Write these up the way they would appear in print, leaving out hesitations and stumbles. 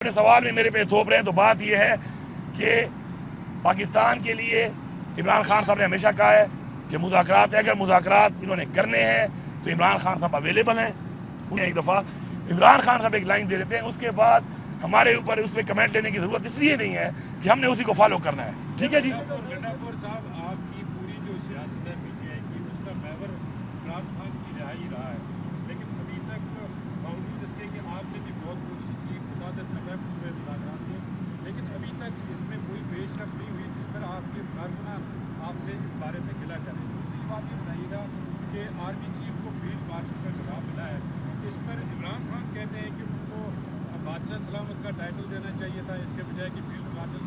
سوال میں میرے پہ تھوپ رہے ہیں تو بات یہ ہے کہ پاکستان کے لیے عمران خان صاحب نے ہمیشہ کہا ہے کہ مذاکرات ہے، اگر مذاکرات انہوں نے کرنے ہیں تو عمران خان صاحب اویلیبل ہیں۔ انہیں ایک دفعہ عمران خان صاحب ایک لائن دے دیتے ہیں، اس کے بعد ہمارے اوپر اس پہ کمنٹ لینے کی ضرورت اس لیے نہیں ہے کہ ہم نے اسی کو فالو کرنا ہے۔ ٹھیک ہے جی، آپ سے اس بارے میں گلا کریں۔ دوسری بات یہ بتائیے گا کہ آرمی چیف کو فیلڈ مارشل کا جواب ملا ہے، اس پر عمران خان کہتے ہیں کہ ان کو بادشاہ سلامت کا ٹائٹل دینا چاہیے تھا اس کے بجائے کہ فیلڈ مارشل۔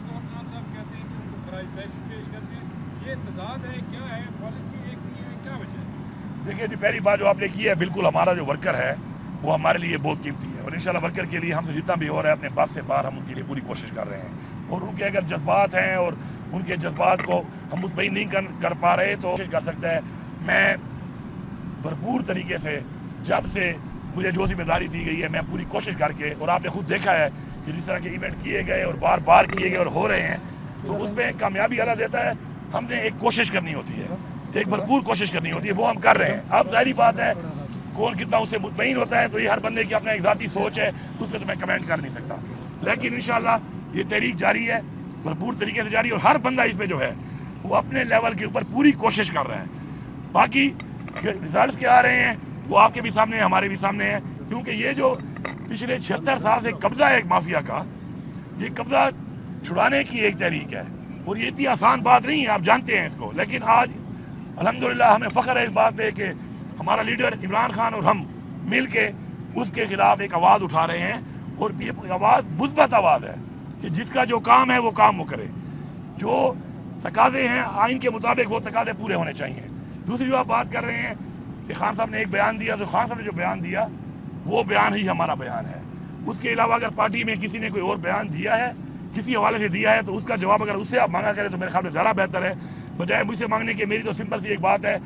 خان صاحب کہتے ہیں کہ ان کو خراج تحسین پیش کرتے ہیں۔ یہ تضاد ہے، کیا ہے؟ پالیسی ایک نہیں ہے، کیا وجہ ہے؟ دیکھیے جی، پہلی بات جو آپ نے کی ہے، بالکل ہمارا جو ورکر ہے وہ ہمارے لیے بہت قیمتی ہے، اور انشاءاللہ ورکر کے لیے ہم سے جتنا بھی ہو رہا ہے اپنے بس سے باہر ہم ان کے لیے پوری کوشش کر رہے ہیں، اور ان کے اگر جذبات ہیں اور ان کے جذبات کو ہم مطمئن نہیں کر پا رہے تو کوشش کر سکتا ہے۔ میں بھرپور طریقے سے جب سے مجھے جو ذمہ داری دی گئی ہے میں پوری کوشش کر کے، اور آپ نے خود دیکھا ہے کہ جس طرح کے ایونٹ کیے گئے اور بار بار کیے گئے اور ہو رہے ہیں، تو اس میں کامیابی اللہ دیتا ہے۔ ہم نے ایک کوشش کرنی ہوتی ہے، ایک بھرپور کوشش کرنی ہوتی ہے، وہ ہم کر رہے ہیں۔ اب ظاہری بات ہے کون کتنا اس سے مطمئن ہوتا ہے تو یہ ہر بندے کی اپنا ایک ذاتی سوچ ہے، اس پہ تو میں کمنٹ کر نہیں سکتا، لیکن انشاءاللہ یہ تحریک جاری ہے، بھرپور طریقے سے جاری ہے، اور ہر بندہ اس میں جو ہے وہ اپنے لیول کے اوپر پوری کوشش کر رہا ہے۔ باقی ریزلٹس کیا آ رہے ہیں وہ آپ کے بھی سامنے ہیں، ہمارے بھی سامنے ہیں، کیونکہ یہ جو پچھلے 76 سال سے قبضہ ہے ایک مافیا کا، یہ قبضہ چھڑانے کی ایک تحریک ہے، اور یہ اتنی آسان بات نہیں ہے، آپ جانتے ہیں اس کو، لیکن آج الحمدللہ ہمیں فخر ہے اس بات پہ کہ ہمارا لیڈر عمران خان اور ہم مل کے اس کے خلاف ایک آواز اٹھا رہے ہیں، اور یہ آواز مثبت آواز ہے کہ جس کا جو کام ہے وہ کام وہ کرے، جو تقاضے ہیں آئین کے مطابق وہ تقاضے پورے ہونے چاہیے۔ دوسری جو آپ بات کر رہے ہیں کہ خان صاحب نے ایک بیان دیا، تو خان صاحب نے جو بیان دیا وہ بیان ہی ہمارا بیان ہے۔ اس کے علاوہ اگر پارٹی میں کسی نے کوئی اور بیان دیا ہے، کسی حوالے سے دیا ہے، تو اس کا جواب اگر اس سے آپ مانگا کریں تو میرے خیال میں زیادہ بہتر ہے، بجائے مجھ سے مانگنے کے۔ میری تو سمپل سی ایک بات ہے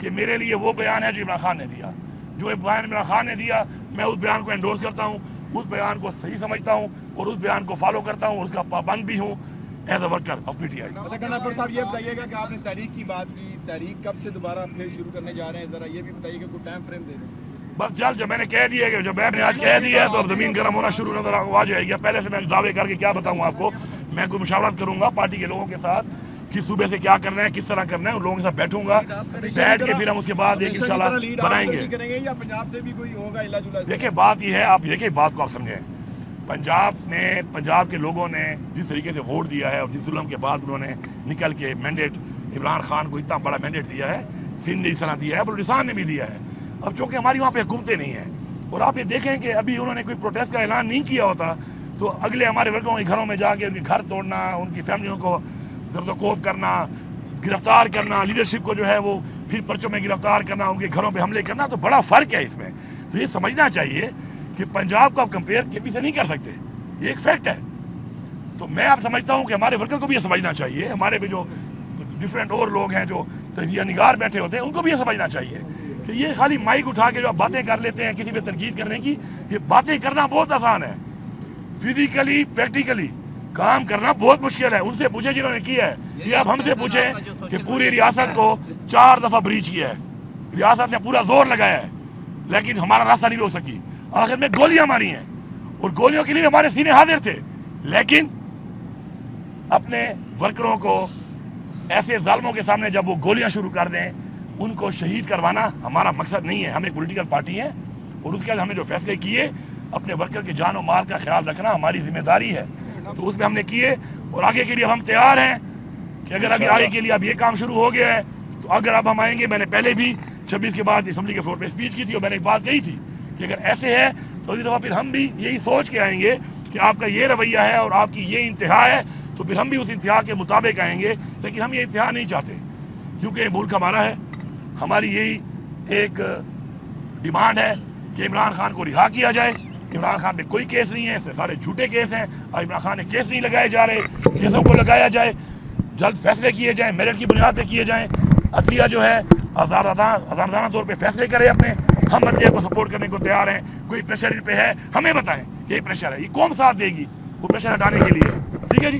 کہ میرے لیے وہ بیان ہے جو عمران خان نے دیا، جو بیان عمران خان نے دیا میں اس بیان کو انڈورس کرتا ہوں، اس بیان کو صحیح سمجھتا ہوں، اور اس بیان کو فالو کرتا ہوں، اس کا پابند بھی ہوں as a worker of P T I. صاحب یہ بتائیے گا کہ آپ نے تحریک کی بات کی، تحریک کب سے دوبارہ پھر شروع کرنے جا رہے ہیں؟ ذرا یہ بھی بتائیے کہ کوئی ٹائم فریم دے دیں۔ بس جلد، جب میں نے کہہ دیا کہ جب میں نے آج کہہ دیا ہے تو اب زمین گرم ہونا شروع نظر آ جائے گی۔ پہلے سے میں دعوے کر کے کیا بتاؤں آپ کو، میں کوئی مشاورت کروں گا پارٹی کے لوگوں کے ساتھ، کس صوبے سے کیا کرنا ہے، کس طرح کرنا ہے، ان لوگوں کے ساتھ بیٹھوں گا، بیٹھ کے پھر ہم اس کے بعد ایک انشاءاللہ بنائیں گے۔ یا پنجاب سے بھی کوئی ہوگا علا جلا؟ دیکھیں بات یہ ہے، آپ دیکھیں بات کو آپ سمجھیں، پنجاب کے لوگوں نے جس طریقے سے ووٹ دیا ہے اور جس ظلم کے بعد انہوں نے نکل کے مینڈیٹ عمران خان کو اتنا بڑا مینڈیٹ دیا ہے، سندھ نے اس طرح دیا ہے، بلوچستان نے بھی دیا ہے۔ اب چونکہ ہماری وہاں پہ حکومتیں نہیں ہیں، اور آپ یہ دیکھیں کہ ابھی انہوں نے کوئی پروٹیسٹ کا اعلان نہیں کیا ہوتا تو اگلے ہمارے ورکروں کے گھروں میں جا کے ان کے گھر توڑنا، ان کی فیملیوں کو زرد و کوب کرنا، گرفتار کرنا، لیڈرشپ کو جو ہے وہ پھر پرچوں میں گرفتار کرنا، ان کے گھروں پہ حملے کرنا، تو بڑا فرق ہے اس میں۔ تو یہ سمجھنا چاہیے کہ پنجاب کو آپ کمپیئر کے پی سے نہیں کر سکتے، یہ ایک فیکٹ ہے۔ تو میں آپ سمجھتا ہوں کہ ہمارے ورکر کو بھی یہ سمجھنا چاہیے، ہمارے بھی جو ڈفرینٹ اور لوگ ہیں جو تجزیہ نگار بیٹھے ہوتے ہیں ان کو بھی یہ سمجھنا چاہیے کہ یہ خالی مائک اٹھا کے جو آپ باتیں کر لیتے ہیں کسی پہ تنقید کرنے کی، یہ باتیں کرنا بہت آسان ہے، فزیکلی پریکٹیکلی کام کرنا بہت مشکل ہے۔ ان سے پوچھیں جنہوں نے کیا ہے، یہ اب ہم سے پوچھیں کہ پوری ریاست کو 4 دفعہ بریچ کیا ہے، ریاست نے پورا زور لگایا ہے، لیکن ہمارا راستہ نہیں روک سکی، آخر میں گولیاں ماری ہیں، اور گولیوں کے لیے ہمارے سینے حاضر تھے، لیکن اپنے ورکروں کو ایسے ظالموں کے سامنے جب وہ گولیاں شروع کر دیں، ان کو شہید کروانا ہمارا مقصد نہیں ہے۔ ہم ایک پولیٹیکل پارٹی ہے، اور اس کے بعد ہم نے جو فیصلے کیے اپنے ورکر کے جان و مال کا خیال رکھنا ہماری ذمہ داری ہے، تو اس میں ہم نے کیے، اور آگے کے لیے ہم تیار ہیں کہ اگر آگے کے لیے اب یہ کام شروع ہو گیا ہے تو اگر اب ہم آئیں گے، میں نے پہلے بھی 26 کے بعد اسمبلی کے فلور پہ اسپیچ کی تھی، اور میں نے ایک بات کہی تھی کہ اگر ایسے ہے تو اگلی دفعہ پھر ہم بھی یہی سوچ کے آئیں گے کہ آپ کا یہ رویہ ہے اور آپ کی یہ انتہا ہے، تو پھر ہم بھی اس انتہا کے مطابق آئیں گے، لیکن ہم یہ انتہا نہیں چاہتے، کیونکہ یہ ملک ہمارا ہے۔ ہماری یہی ایک ڈیمانڈ ہے کہ عمران خان کو رہا کیا جائے۔ عمران خان پہ کوئی کیس نہیں ہے، سارے جھوٹے کیس ہیں، اور عمران خان نے کیس نہیں لگائے جا رہے، کیسوں کو لگایا جائے، جلد فیصلے کیے جائیں، میرٹ کی بنیاد پہ کیے جائیں، عدلیہ جو ہے آزادانہ طور پہ فیصلے کرے اپنے، ہم عدلیہ کو سپورٹ کرنے کو تیار ہیں۔ کوئی پریشر ان پہ ہے ہمیں بتائیں کہ یہ پریشر ہے, یہ قوم ساتھ دے گی وہ پریشر ہٹانے کے لیے. ٹھیک ہے جی,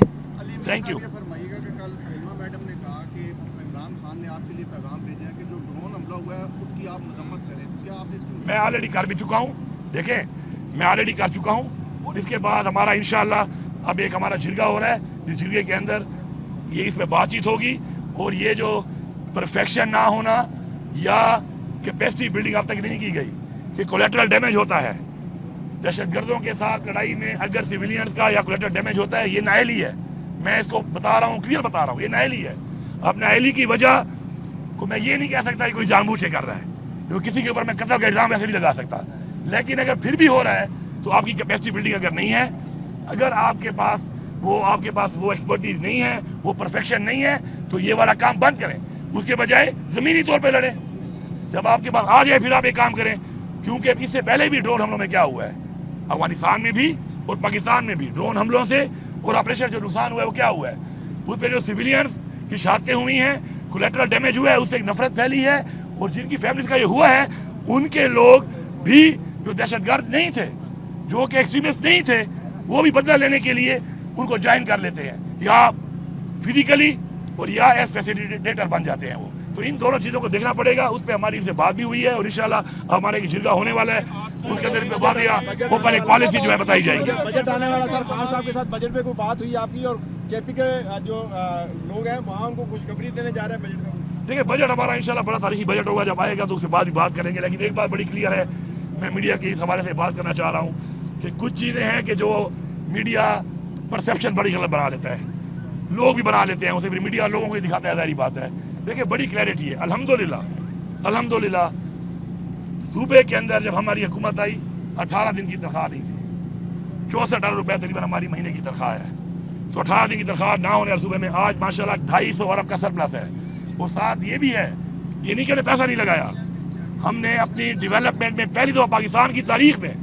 تھینک یو. فرمائیے گا کہ کل حلیمہ میڈم نے کہا کہ عمران خان نے آپ کے لیے پیغام بھیجا ہے کہ جو ڈرون حملہ ہوا ہے اس کی آپ مذمت کریں, کیا آپ نے اس کی؟ میں آلریڈی کر بھی چکا ہوں, دیکھیں میں آلریڈی کر چکا ہوں. اور اس کے بعد ہمارا انشاءاللہ اب ایک ہمارا جرگہ ہو رہا ہے, جس جرگے کے اندر یہ اس پہ بات چیت ہوگی. اور یہ جو پرفیکشن نہ ہونا یا کیپیسٹی بلڈنگ اب تک نہیں کی گئی کہ کولیٹرل ڈیمیج ہوتا ہے دہشت گردوں کے ساتھ لڑائی میں, اگر سویلینز کا یا کولیٹرل ڈیمیج ہوتا ہے, یہ نااہلی ہے. میں اس کو بتا رہا ہوں, کلیئر بتا رہا ہوں, یہ نااہلی ہے. اب نااہلی کی وجہ کو میں یہ نہیں کہہ سکتا کہ کوئی جان بوجھ کے کر رہا ہے, کیونکہ کسی کے اوپر میں قتل کا الزام ایسے نہیں لگا سکتا. لیکن اگر پھر بھی ہو رہا ہے تو آپ کی کیپیسٹی بلڈنگ اگر نہیں ہے, اگر آپ کے پاس وہ ایکسپرٹیز نہیں ہے, وہ پرفیکشن نہیں ہے, تو یہ والا کام بند کریں. اس کے بجائے زمینی طور پہ لڑیں. جب آپ کے پاس آ جائے پھر آپ ایک کام کریں, کیونکہ اس سے پہلے بھی ڈرون حملوں میں کیا ہوا ہے, افغانستان میں بھی اور پاکستان میں بھی ڈرون حملوں سے اور آپریشن جو نقصان ہوا ہے وہ کیا ہوا ہے, اس پہ جو سویلینز کی شہادتیں ہوئی ہیں, کولیٹرل ڈیمیج ہوا ہے, اس سے ایک نفرت پھیلی ہے. اور جن کی فیملیز کا یہ ہوا ہے ان کے لوگ بھی جو دہشت گرد نہیں تھے, جو کہ ایکسٹریمسٹ نہیں تھے, وہ بھی بدلہ لینے کے لیے ان کو جوائن کر لیتے ہیں, یا فزیکلی اور یا ایز فیسیلیٹیٹر بن جاتے ہیں وہ. تو ان دونوں چیزوں کو دیکھنا پڑے گا. اس پہ ہماری ان سے بات بھی ہوئی ہے اور انشاءاللہ ہمارے ایک جرگہ ہونے والا ہے, اس کے اندر اس پہ واضح اوپن ایک پالیسی جو ہے بتائی جائے گی. بجٹ آنے والا سر, خان صاحب کے ساتھ بجٹ پہ کوئی بات ہوئی آپ کی, اور کے پی کے جو لوگ ہیں وہاں ان کو خوشخبری دینے جا رہے ہیں بجٹ میں؟ دیکھیں بجٹ ہمارا انشاءاللہ بڑا تاریخی بجٹ ہوگا, جب آئے گا تو اس کے بعد بھی بات کریں گے. لیکن ایک بات بڑی کلیئر ہے, میں میڈیا کے اس حوالے سے بات کرنا چاہ رہا ہوں کہ کچھ چیزیں ہیں کہ جو میڈیا پرسیپشن بڑی غلط بنا لیتا ہے, لوگ بھی بنا لیتے ہیں اسے, پھر میڈیا لوگوں کو دکھاتا ہے, ظاہری بات ہے. دیکھیں بڑی کلیئرٹی ہے الحمدللہ. صوبے کے اندر جب ہماری حکومت آئی 18 دن کی تنخواہ نہیں تھی, 64 ارب روپے تقریباً ہماری مہینے کی تنخواہ ہے. تو 18 دن کی تنخواہ نہ ہونے والے صوبے میں آج ماشاءاللہ 250 ارب کا سرپلس ہے. اور ساتھ یہ بھی ہے, یہ نہیں کہ ہم نے پیسہ نہیں لگایا, ہم نے اپنی ڈیولپمنٹ میں پہلی دفعہ پاکستان کی تاریخ میں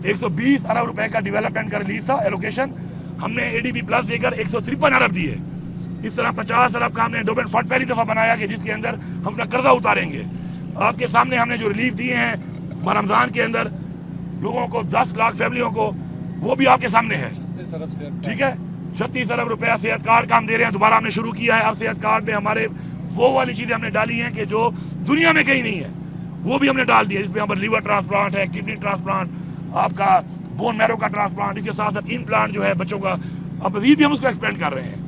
120 ارب روپے کا ڈیولپمنٹ کا ریلیز تھا ایلوکیشن, ہم نے اے ڈی بی پلس دے کر 153 ارب دیے. اس طرح 50 ارب کا ہم نے ڈومنٹ فنڈ پہلی دفعہ بنایا کہ جس کے اندر ہم اپنا قرضہ اتاریں گے. آپ کے سامنے ہم نے جو ریلیف دیے ہیں رمضان کے اندر لوگوں کو, 10 لاکھ فیملیوں کو, وہ بھی آپ کے سامنے ہے. ٹھیک ہے, 36 ارب روپیہ صحت کارڈ کا ہم دے رہے ہیں, دوبارہ ہم نے شروع کیا ہے. اب صحت کارڈ میں ہمارے وہ والی چیزیں ہم نے ڈالی ہیں کہ جو دنیا میں کہیں نہیں ہے, وہ بھی ہم نے ڈال دی ہے. جس میں ہمارے لیور ٹرانسپلانٹ ہے, کڈنی ٹرانسپلانٹ, آپ کا بون میرو کا ٹرانسپلانٹ, اس کے ساتھ ساتھ ان پلانٹ جو ہے بچوں کا, اب مزید بھی ہم اس کو ایکسپینڈ کر رہے ہیں.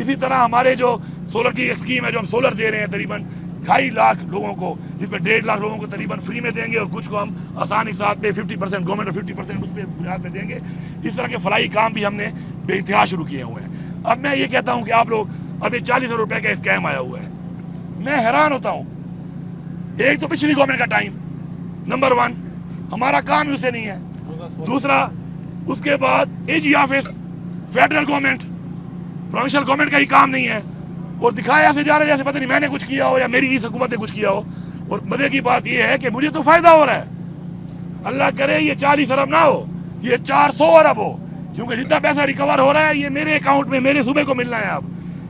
اسی طرح ہمارے جو سولر کی اسکیم ہے, جو ہم سولر دے رہے ہیں تقریباً 2.5 لاکھ لوگوں کو, جس میں 1.5 لاکھ لوگوں کو تقریباً فری میں دیں گے, اور کچھ کو ہم آسانی ساتھ پہ 50% گورنمنٹ اور 50% اس پہ بنیاد پہ دیں گے. اس طرح کے فلاحی کام بھی ہم نے بے انتہا شروع کیے ہوئے ہیں. اب میں یہ کہتا ہوں کہ آپ لوگ, اب یہ 40 ارب روپے کا اسکیم آیا ہوا ہے, میں حیران ہوتا ہوں. ایک تو پچھلی گورنمنٹ کا ٹائم, نمبر 1 ہمارا کام ہی اسے نہیں ہے. دوسرا اس کے بعد A G office, federal government, provincial government کا ہی کام نہیں ہے, اور دکھایا ایسے جا رہے جیسے پتہ نہیں میں نے کچھ کیا ہو یا میری اس حکومت نے کچھ کیا ہو. اور مزے کی بات یہ ہے کہ مجھے تو فائدہ ہو رہا ہے, اللہ کرے یہ 40 ارب نہ ہو, یہ 400 ارب ہو, کیونکہ جتنا پیسہ ریکور ہو رہا ہے یہ میرے اکاؤنٹ میں, میرے صوبے کو ملنا ہے اب.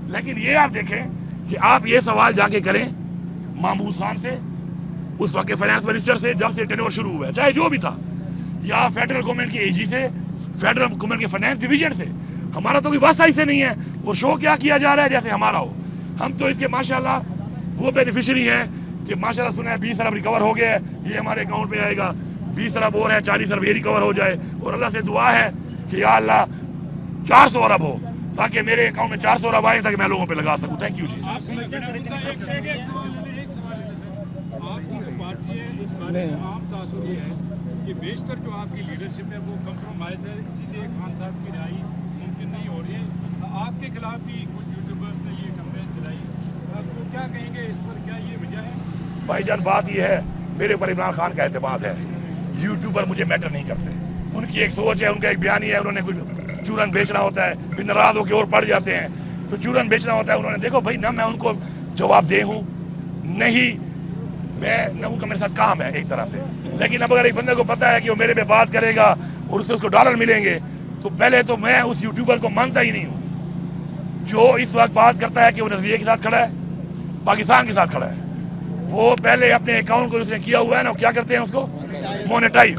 لیکن یہ آپ دیکھیں کہ آپ یہ سوال جا کے کریں محمود خان سے, اس وقت کے فائنانس منسٹر سے, جب سے ٹینور شروع ہوا ہے, چاہے جو بھی تھا, یا فیڈرل گورنمنٹ کے اے جی سے, فیڈرل گورنمنٹ کے فائنانس ڈویژن سے. ہمارا تو کوئی واسطہ ہی سے نہیں ہے, اور شو کیا جا رہا ہے جیسے ہمارا ہو. ہم تو اس کے ماشاءاللہ وہ بینیفیشری ہیں کہ ماشاءاللہ سنا ہے 20 ارب ریکور ہو گیا ہے, یہ ہمارے اکاؤنٹ میں آئے گا. 20 ارب اور ہے, 40 ارب یہ ریکور ہو جائے, اور اللہ سے دعا ہے کہ یا اللہ 400 ارب ہو, تاکہ میرے اکاؤنٹ میں 400 ارب آئے, تاکہ میں لوگوں پہ لگا سکوں. تھینک یو جی. آپ کی جو پارٹی ہے اس بارے میں عام تاثر یہ ہے کہ بیشتر جو آپ کی لیڈرشپ ہے وہ کمپرومائز ہے, اسی لیے خان صاحب کی رہائی ممکن نہیں ہو رہی ہے. آپ کے خلاف بھی کچھ یوٹیوبرز نے یہ کمپین چلائی, تو کیا کہیں گے اس پر, کیا یہ وجہ ہے؟ بھائی جان بات یہ ہے, میرے اوپر عمران خان کا اعتماد ہے, یوٹیوبر مجھے میٹر نہیں کرتے. ان کی ایک سوچ ہے, ان کا ایک بیان ہے, انہوں نے کچھ چورن بیچنا ہوتا ہے, پھر ناراض ہو کے اور پڑ جاتے ہیں, تو چورن بیچنا ہوتا ہے. انہوں نے دیکھو بھائی نہ میں ان کو جواب دے ہوں, نہیں میں نہ ان کا میرے ساتھ کام ہے ایک طرح سے. لیکن اب اگر ایک بندے کو پتا ہے کہ وہ میرے پہ بات کرے گا اور اس سے اس کو ڈالر ملیں گے, تو پہلے تو میں اس یوٹیوبر کو مانتا ہی نہیں ہوں جو اس وقت بات کرتا ہے کہ وہ نظریے کے ساتھ کھڑا ہے, پاکستان کے ساتھ کھڑا ہے. وہ پہلے اپنے اکاؤنٹ کو اس نے کیا ہوا ہے نا, کیا کرتے ہیں اس کو مونیٹائز,